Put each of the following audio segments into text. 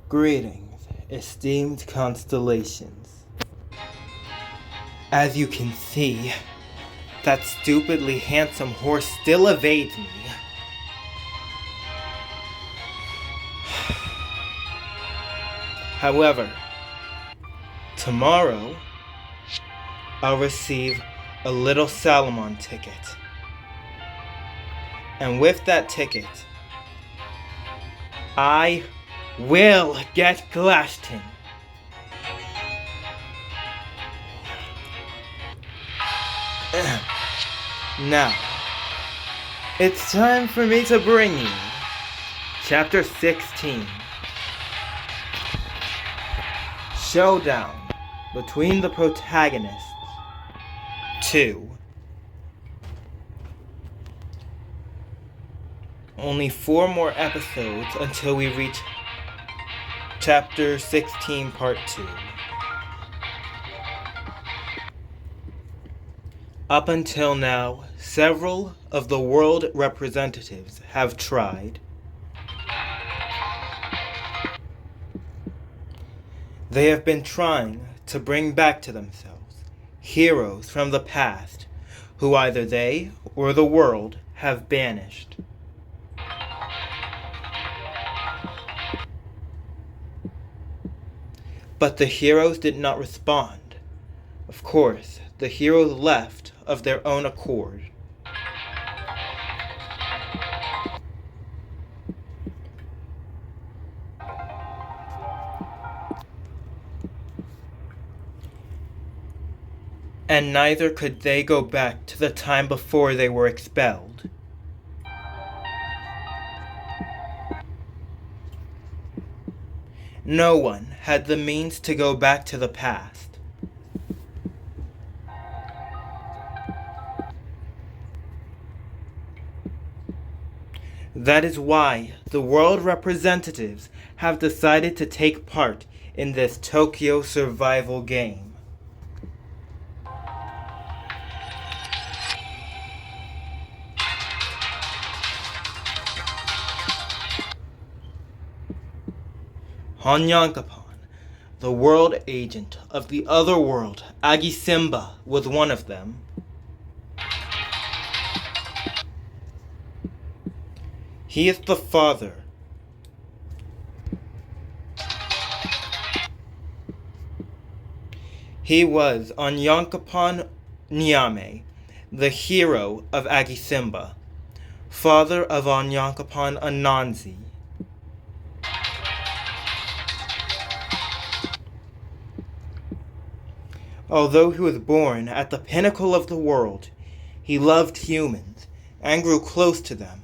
Greetings, esteemed constellations. As you can see, that stupidly handsome horse still evades me. However, tomorrow, I'll receive a little Salomon ticket. And with that ticket, I will get Glashton. Now, it's time for me to bring you Chapter 16. Showdown Between the Protagonists 2. Only 4 more episodes until we reach Chapter 16, Part 2. Up until now, several of the world representatives have tried. They have been trying to bring back to themselves heroes from the past who either they or the world have banished. But the heroes did not respond. Of course, the heroes left of their own accord. And neither could they go back to the time before they were expelled. No one had the means to go back to the past. That is why the world representatives have decided to take part in this Tokyo survival game. Onyankopon, the world agent of the other world, Agisimba, was one of them. He is the father. He was Onyankopon Nyame, the hero of Agisimba, father of Onyankopon Anansi. Although he was born at the pinnacle of the world, he loved humans and grew close to them.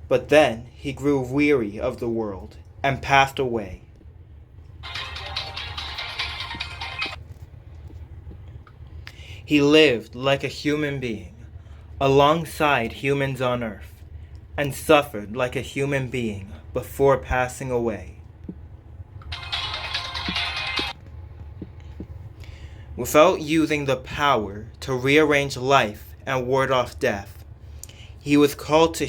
But then he grew weary of the world and passed away. He lived like a human being, alongside humans on Earth, and suffered like a human being before passing away. Without using the power to rearrange life and ward off death, he was called to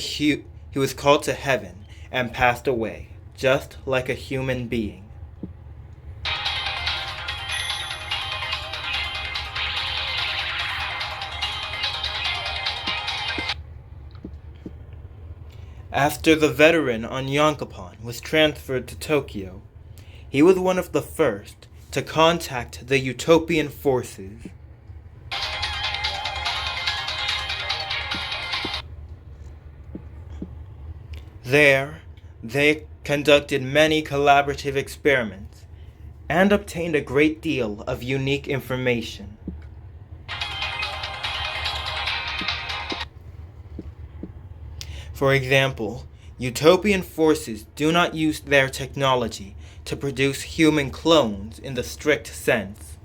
heaven and passed away, just like a human being. After the veteran Onyankopon was transferred to Tokyo, he was one of the first to contact the utopian forces. There, they conducted many collaborative experiments and obtained a great deal of unique information. For example, utopian forces do not use their technology to produce human clones in the strict sense.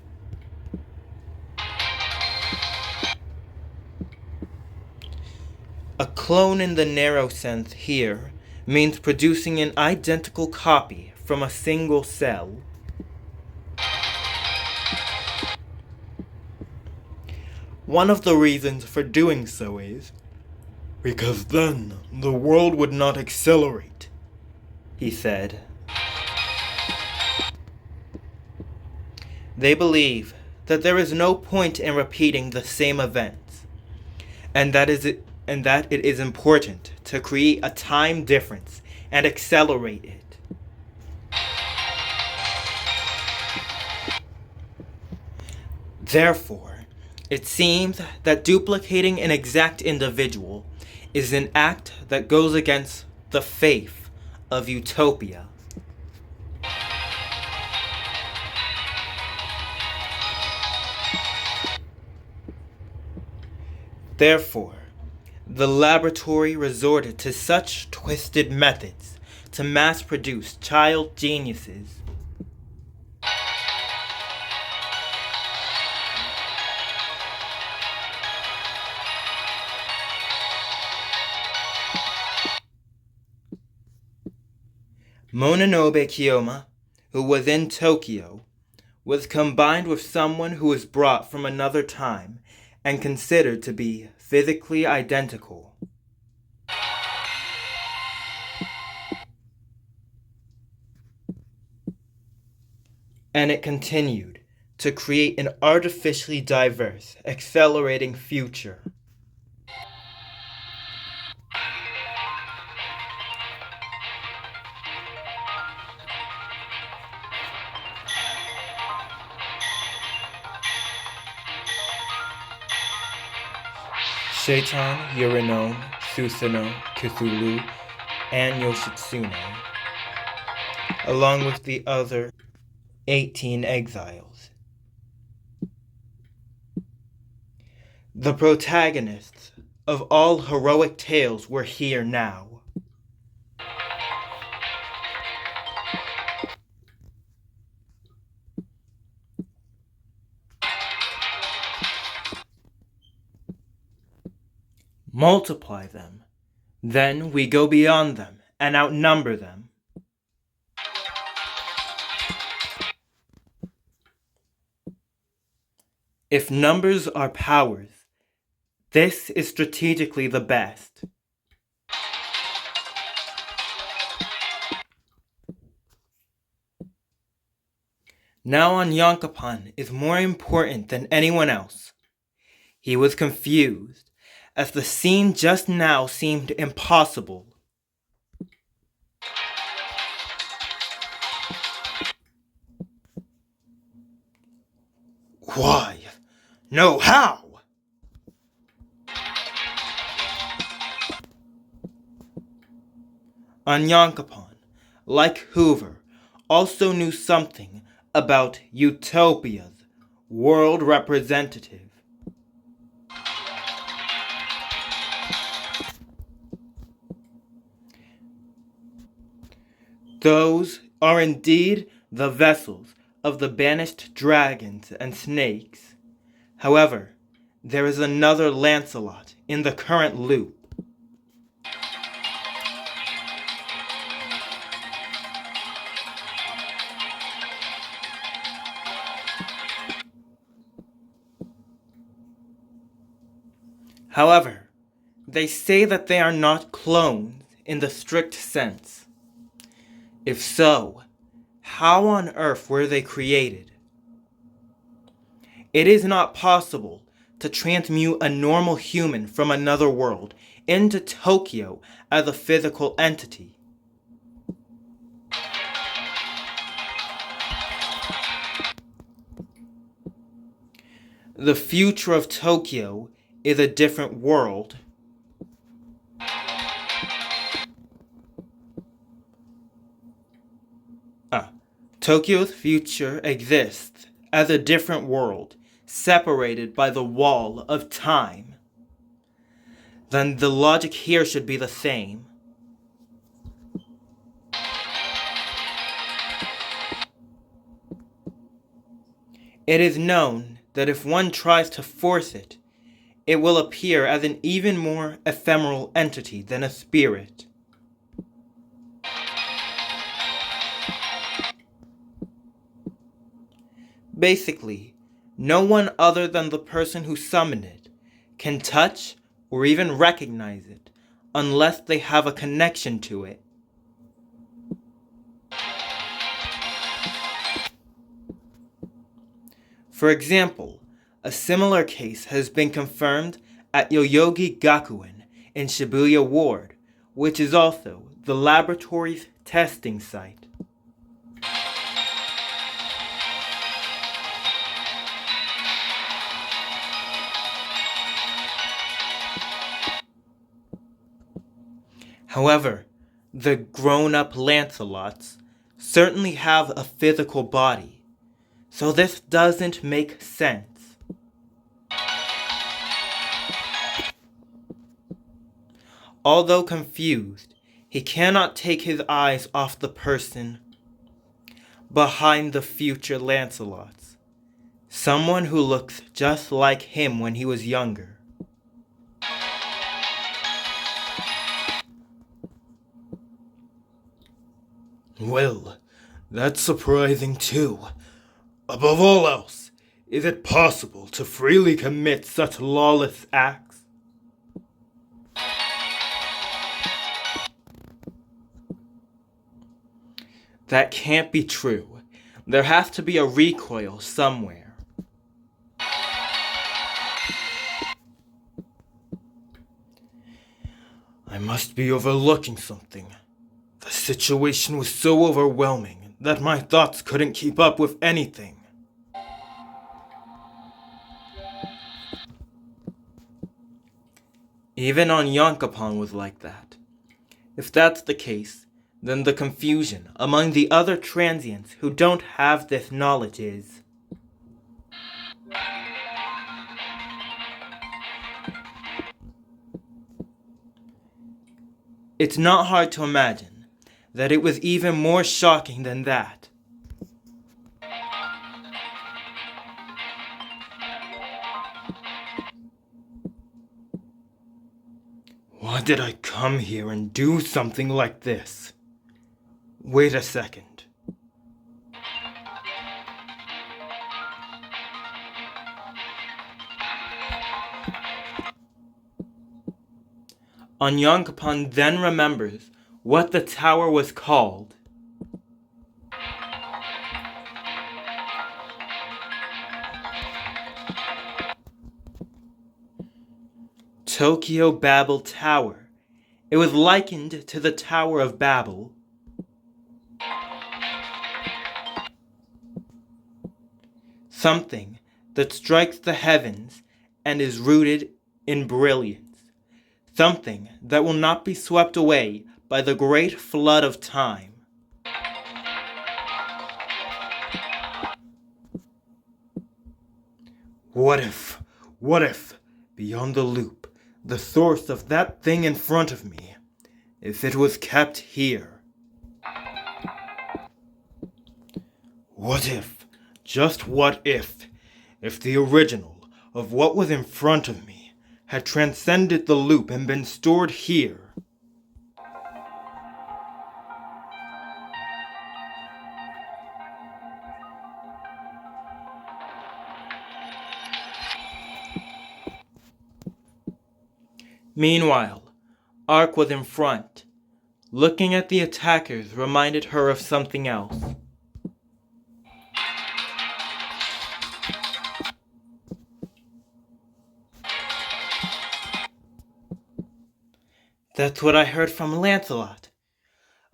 A clone in the narrow sense here means producing an identical copy from a single cell. One of the reasons for doing so is because then the world would not accelerate, he said. They believe that there is no point in repeating the same events, and that it is important to create a time difference and accelerate it. Therefore, it seems that duplicating an exact individual is an act that goes against the faith of utopia. Therefore, the laboratory resorted to such twisted methods to mass produce child geniuses. Mononobe Kiyoma, who was in Tokyo, was combined with someone who was brought from another time and considered to be physically identical. And it continued to create an artificially diverse, accelerating future. Shaitan, Uranome, Susanoo, Cthulhu, and Yoshitsune, along with the other 18 exiles. The protagonists of all heroic tales were here now. Multiply them. Then we go beyond them and outnumber them. If numbers are powers, this is strategically the best. Now Onyankapan is more important than anyone else. He was confused, as the scene just now seemed impossible. Why? No, how? Onyankapan, like Hoover, also knew something about Utopia's world representative. Those are indeed the vessels of the banished dragons and snakes. However, there is another Lancelot in the current loop. However, they say that they are not clones in the strict sense. If so, how on earth were they created? It is not possible to transmute a normal human from another world into Tokyo as a physical entity. The future of Tokyo is a different world. Tokyo's future exists as a different world, separated by the wall of time. Then the logic here should be the same. It is known that if one tries to force it, it will appear as an even more ephemeral entity than a spirit. Basically, no one other than the person who summoned it can touch or even recognize it unless they have a connection to it. For example, a similar case has been confirmed at Yoyogi Gakuen in Shibuya Ward, which is also the laboratory's testing site. However, the grown-up Lancelots certainly have a physical body, so this doesn't make sense. Although confused, he cannot take his eyes off the person behind the future Lancelots, someone who looks just like him when he was younger. Well, that's surprising too. Above all else, is it possible to freely commit such lawless acts? That can't be true. There has to be a recoil somewhere. I must be overlooking something. The situation was so overwhelming that my thoughts couldn't keep up with anything. Even Onyankopon was like that. If that's the case, then the confusion among the other transients who don't have this knowledge is. It's not hard to imagine that it was even more shocking than that. Why did I come here and do something like this? Wait a second. Onyankopon then remembers what the tower was called. Tokyo Babel Tower. It was likened to the Tower of Babel. Something that strikes the heavens and is rooted in brilliance. Something that will not be swept away by the great flood of time. What if, beyond the loop, the source of that thing in front of me, if it was kept here? What if, just what if the original of what was in front of me had transcended the loop and been stored here? Meanwhile, Ark was in front. Looking at the attackers reminded her of something else. That's what I heard from Lancelot.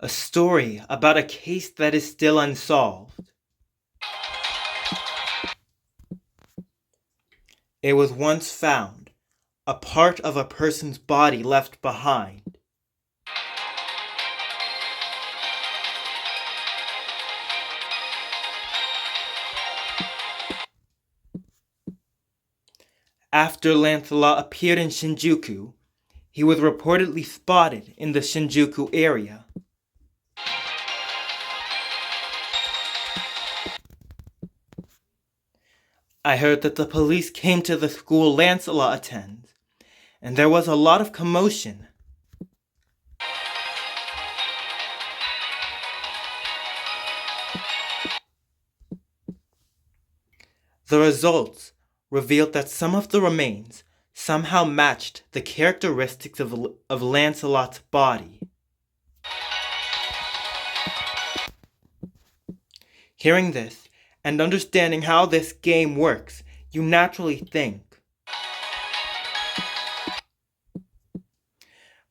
A story about a case that is still unsolved. It was once found, a part of a person's body left behind. After Lancelot appeared in Shinjuku, he was reportedly spotted in the Shinjuku area. I heard that the police came to the school Lancelot attends, and there was a lot of commotion. The results revealed that some of the remains somehow matched the characteristics of Lancelot's body. Hearing this, and understanding how this game works, you naturally think,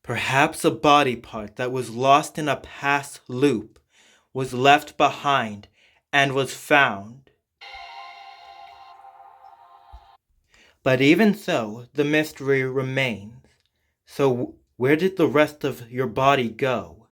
perhaps a body part that was lost in a past loop was left behind and was found. But even so, the mystery remains. So where did the rest of your body go?